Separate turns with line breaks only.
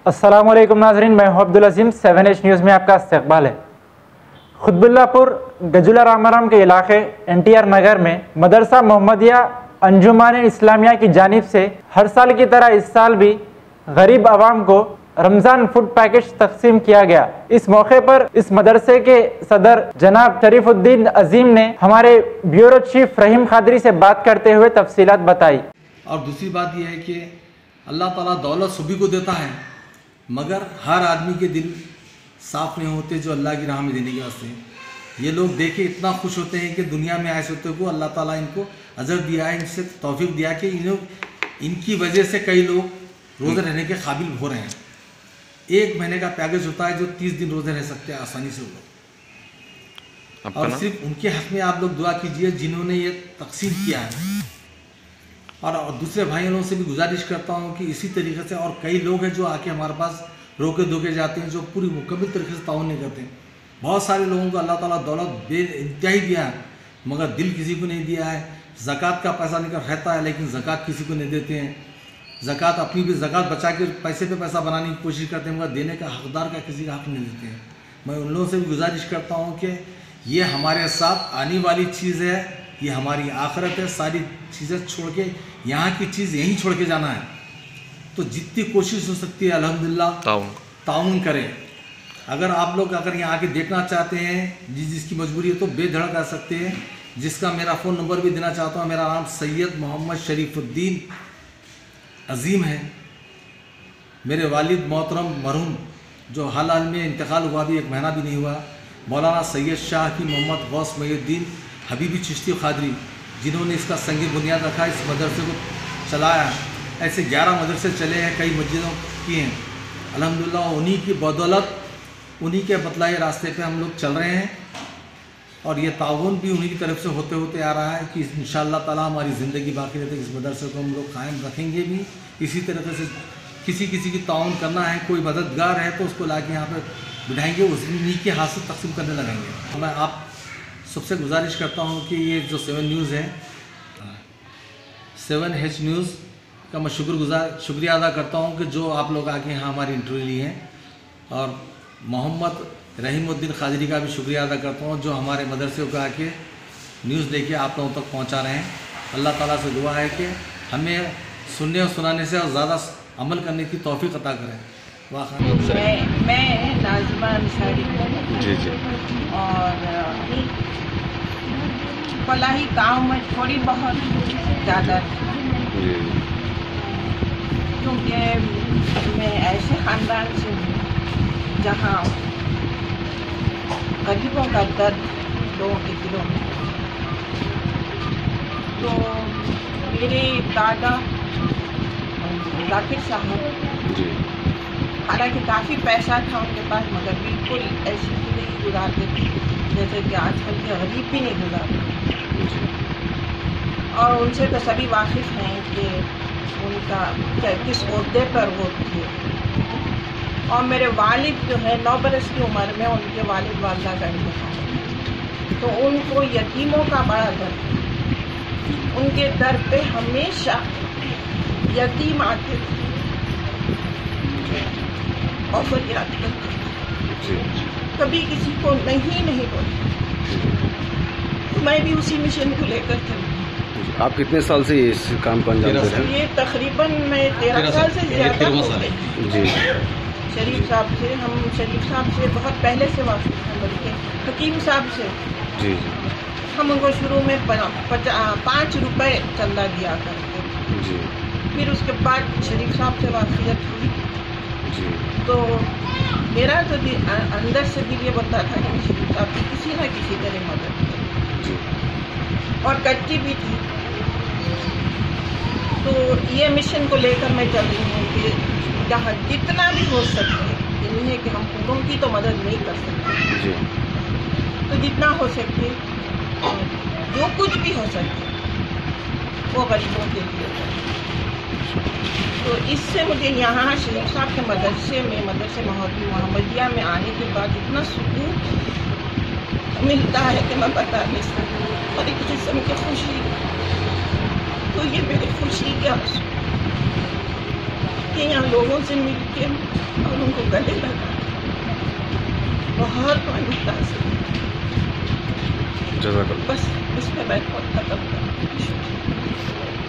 السلام علیکم ناظرین، میں ہوں عبدالعظیم۔ 7H نیوز میں آپ کا استقبال ہے۔ قطب اللہ پور گجولہ رامارام کے علاقے NTR نگر میں مدرسہ محمدیہ انجمن اسلامیہ کی جانب سے ہر سال کی طرح اس سال بھی غریب عوام کو رمضان فوڈ پیکج تقسیم کیا گیا۔ اس موقع پر اس مدرسے کے صدر جناب شریف الدین عظیم نے ہمارے بیورو چیف رحیم قادری سے بات کرتے ہوئے تفصیلات بتائی۔
اور دوسری بات یہ ہے کہ اللہ تعالیٰ دولت سبھی کو دیتا ہے، مگر ہر آدمی کے دل صاف نہیں ہوتے جو اللہ کی راہ میں دینے کے واسطے۔ یہ لوگ دیکھ کے اتنا خوش ہوتے ہیں کہ دنیا میں ایسے ہوتے کو اللہ تعالیٰ ان کو اجر دیا ہے، ان سے توفیق دیا کہ ان کی وجہ سے کئی لوگ روزے رہنے کے قابل ہو رہے ہیں۔ 1 مہینے کا پیکج ہوتا ہے جو 30 دن روزے رہ سکتے ہیں آسانی سے لوگ۔ اور صرف ان کے حق میں آپ لوگ دعا کیجئے جنہوں نے یہ تقسیم کیا ہے۔ اور دوسرے بھائیوں سے بھی گزارش کرتا ہوں کہ اسی طریقے سے اور کئی لوگ ہیں جو آ کے ہمارے پاس روکے دھوکے جاتے ہیں، جو پوری مکمل طریقے سے تعاون نہیں کرتے ہیں۔ بہت سارے لوگوں کو اللہ تعالیٰ دولت بے انتہائی دیا ہے، مگر دل کسی کو نہیں دیا ہے۔ زکوٰۃ کا پیسہ نکل رہتا ہے لیکن زکوٰۃ کسی کو نہیں دیتے ہیں۔ زکوٰۃ اپنی بھی زکوٰۃ بچا کے پیسے پہ پیسہ بنانے کی کوشش کرتے ہیں، مگر دینے کا حقدار کا کسی کا حق نہیں دیتے ہیں۔ میں ان لوگوں سے بھی گزارش کرتا ہوں کہ یہ ہمارے ساتھ آنے والی چیز ہے، یہ ہماری آخرت ہے۔ ساری چیزیں چھوڑ کے یہاں کی چیز یہیں چھوڑ کے جانا ہے، تو جتنی کوشش ہو سکتی ہے الحمدللہ تعاون کریں۔ اگر آپ لوگ یہاں آ کے دیکھنا چاہتے ہیں، جس کی مجبوری ہے تو بے دھڑک آ سکتے ہیں، جس کا میرا فون نمبر بھی دینا چاہتا ہوں۔ میرا نام سید محمد شریف الدین عظیم ہے۔ میرے والد محترم مرحوم جو حال میں انتقال ہوا، بھی 1 مہینہ بھی نہیں ہوا، مولانا سید شاہ کی محمد غوث محی الدین حبیبی چشتی قادری، جنہوں نے اس کا سنگ بنیاد رکھا، اس مدرسے کو چلایا۔ ایسے 11 مدرسے چلے ہیں، کئی مسجدوں کی ہیں الحمدللہ۔ انہی کی بدولت، انہی کے بتلائے راستے پہ ہم لوگ چل رہے ہیں، اور یہ تعاون بھی انہی کی طرف سے ہوتے ہوتے آ رہا ہے کہ انشاءاللہ تعالیٰ ہماری زندگی باقی رہتے اس مدرسے کو ہم لوگ قائم رکھیں گے بھی۔ اسی طریقے سے کسی کی تعاون کرنا ہے، کوئی مددگار ہے تو اس کو لا کے یہاں پہ بٹھائیں گے، انہی کے ہاتھ سے تقسیم کرنے لگیں گے۔ میں آپ سب سے گزارش کرتا ہوں کہ یہ جو 7 نیوز ہے، 7H نیوز کا میں شکریہ ادا کرتا ہوں کہ جو آپ لوگ آ کے یہاں ہماری انٹرویو لی ہیں، اور محمد رحیم الدین قادری کا بھی شکریہ ادا کرتا ہوں جو ہمارے مدرسے کو آ کے نیوز لے کے آپ لوگوں تک پہنچا رہے ہیں۔ اللہ تعالیٰ سے دعا ہے کہ ہمیں سننے اور سنانے سے اور زیادہ عمل کرنے کی توفیق عطا کریں۔
میں ناظمہ انصاری ہوں،
جی
اور فلاحی کام میں تھوڑی بہت زیادہ، کیونکہ میں ایسے خاندان سے ہوں جہاں غریبوں کا درد لوگوں کے دلوں میں، تو میرے دادا ذاکر صاحب، حالانکہ کافی پیسہ تھا ان کے پاس، مگر بالکل ایسی زندگی گزارتے تھے جیسے کہ آج کل کے غریب بھی نہیں گزارتے، اور ان سے تو سبھی واقف ہیں کہ ان کا کس عہدے پر وہ تھے۔ اور میرے والد جو ہے 9 برس کی عمر میں ان کے والد والدہ کا انتقال، تو ان کو یتیموں کا بڑا درد، ان کے در پہ ہمیشہ یتیم آتے تھے اور فریاد کرتے، کبھی کسی کو نہیں بولتے۔ تو میں بھی اسی مشن کو لے کر چلتی۔
آپ کتنے سال سے اس کام کو انجام دے رہے ہیں؟
یہ تقریباً میں 13 سال سے زیادہ ہو گئی۔
جی،
شریف صاحب سے بہت پہلے سے واقف ہیں، بلکہ حکیم صاحب سے
جی
ہم ان کو شروع میں 5 روپے چندہ دیا کرتے،
جی،
پھر اس کے بعد شریف صاحب سے واقفیت ہوئی،
جی،
تو میرا تو اندر سے دل یہ بولتا تھا کہ شریف صاحب کی کسی نہ کسی طرح مدد کریں، اور کرتی بھی تھی۔ تو یہ مشن کو لے کر میں چل رہی ہوں کہ جہاں جتنا بھی ہو سکے، یہ ہے کہ ہم خودوں کی تو مدد نہیں کر سکتے، تو جتنا ہو سکے، جو کچھ بھی ہو سکے وہ غریبوں کے لیے کریں۔ تو اس سے مجھے یہاں شریف صاحب کے مدرسے محمدیہ میں آنے کے بعد اتنا سکون ملتا ہے کہ میں بتا نہیں سکتی، اور ایک قسم کی خوشی، تو یہ میری خوشی کے آنسو کہ یہاں لوگوں سے مل کے اور ان کو گلے لگا بہت پانی تاثر،
جزاک اللہ۔
بس اس پہ میں بہت ختم کروں گی۔